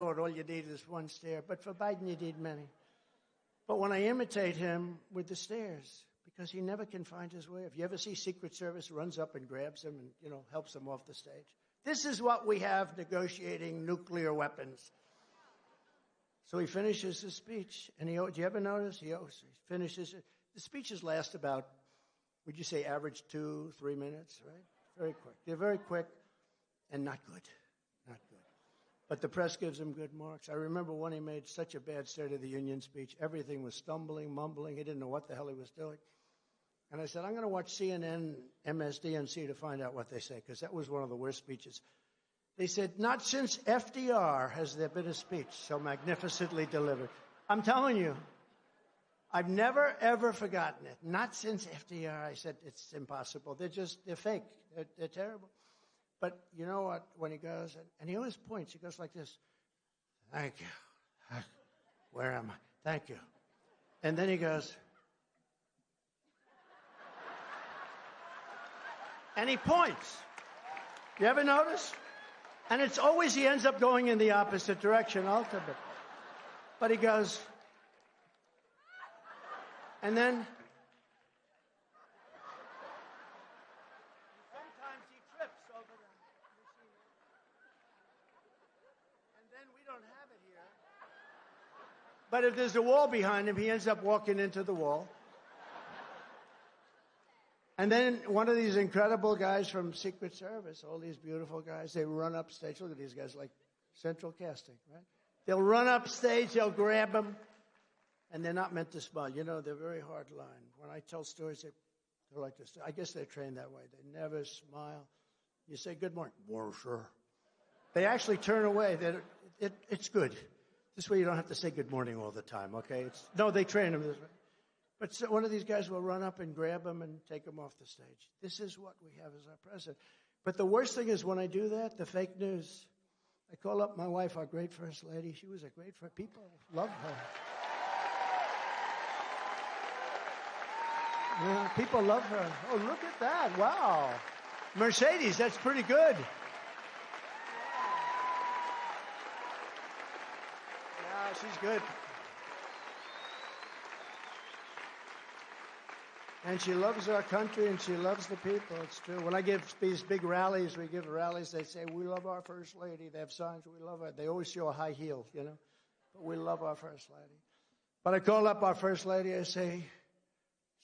Lord, all you need is one stair. But for Biden, you need many. But when I imitate him with the stairs, because he never can find his way. If you ever see Secret Service runs up and grabs him and, helps him off the stage. This is what we have negotiating nuclear weapons. So he finishes his speech. And do you ever notice? He finishes it. The speeches last about, would you say average 2-3 minutes, right? Very quick. They're very quick and not good. Not good. But the press gives him good marks. I remember when he made such a bad State of the Union speech. Everything was stumbling, mumbling. He didn't know what the hell he was doing. And I said, I'm going to watch CNN, MSDNC to find out what they say, because that was one of the worst speeches. They said, not since FDR has there been a speech so magnificently delivered. I'm telling you, I've never, ever forgotten it. Not since FDR. I said, it's impossible. They're fake. They're terrible. But you know what? When he goes, and he always points, he goes like this. Thank you. Where am I? Thank you. And then he goes. And he points. You ever notice? And it's always he ends up going in the opposite direction ultimately. But he goes. And then. Sometimes he trips over the machine. And then we don't have it here. But if there's a wall behind him, he ends up walking into the wall. And then one of these incredible guys from Secret Service, all these beautiful guys, they run up stage. Look at these guys like central casting, right? They'll run up stage, they'll grab them, and they're not meant to smile. They're very hard line. When I tell stories, they're like this. I guess they're trained that way. They never smile. You say, good morning. Well, sure. They actually turn away. It's good. This way you don't have to say good morning all the time, okay? They train them this way. But one of these guys will run up and grab him and take him off the stage. This is what we have as our president. But the worst thing is when I do that, the fake news. I call up my wife, our great first lady. She was a great first. People love her. Yeah, people love her. Oh, look at that. Wow. Mercedes, that's pretty good. Yeah, she's good. And she loves our country and she loves the people. It's true. When I give these big rallies, they say, we love our first lady. They have signs, we love her. They always show a high heel, But we love our first lady. But I call up our first lady, I say,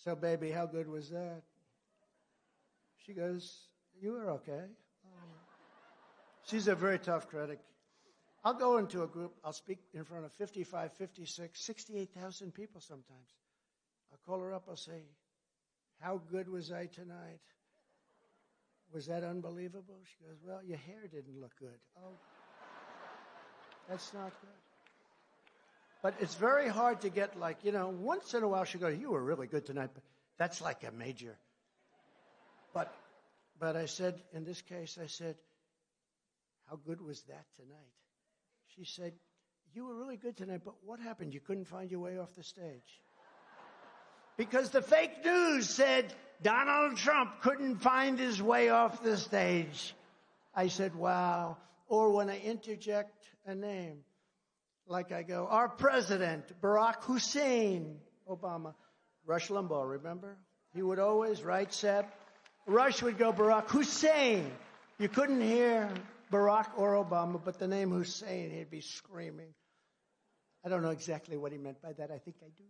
so baby, how good was that? She goes, you were okay. She's a very tough critic. I'll go into a group, I'll speak in front of 55, 56, 68,000 people sometimes. I'll call her up, I'll say, how good was I tonight? Was that unbelievable? She goes, well, your hair didn't look good. Oh, that's not good. But it's very hard to get once in a while she goes, you were really good tonight. But that's like a major. But I said, in this case, how good was that tonight? She said, you were really good tonight, but what happened? You couldn't find your way off the stage. Because the fake news said Donald Trump couldn't find his way off the stage. I said, wow. Or when I interject a name, like I go, our president, Barack Hussein Obama. Rush Limbaugh, remember? He would always, right, Seb? Rush would go, Barack Hussein. You couldn't hear Barack or Obama, but the name Hussein, he'd be screaming. I don't know exactly what he meant by that. I think I do.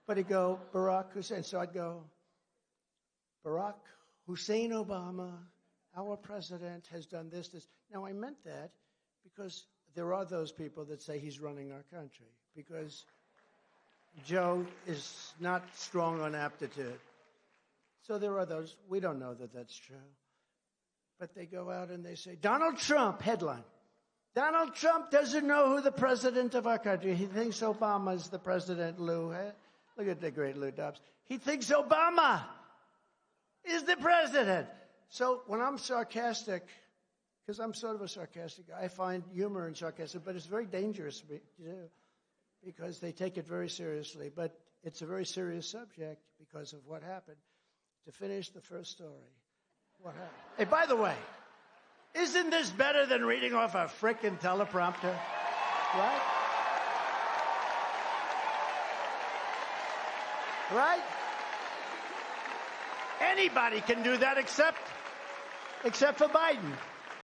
But he'd go, Barack Hussein. So I'd go, Barack Hussein Obama, our president, has done this. Now, I meant that because there are those people that say he's running our country because Joe is not strong on aptitude. So there are those. We don't know that that's true. But they go out and they say, Donald Trump, headline. Donald Trump doesn't know who the president of our country. He thinks Obama's the president, Lou. Look at the great Lou Dobbs. He thinks Obama is the president. So when I'm sarcastic, because I'm sort of a sarcastic guy, I find humor in sarcasm, but it's very dangerous to do because they take it very seriously. But it's a very serious subject because of what happened. To finish the first story, what happened? Hey, by the way, Isn't this better than reading off a frickin' teleprompter? Right? Right? Anybody can do that except for Biden.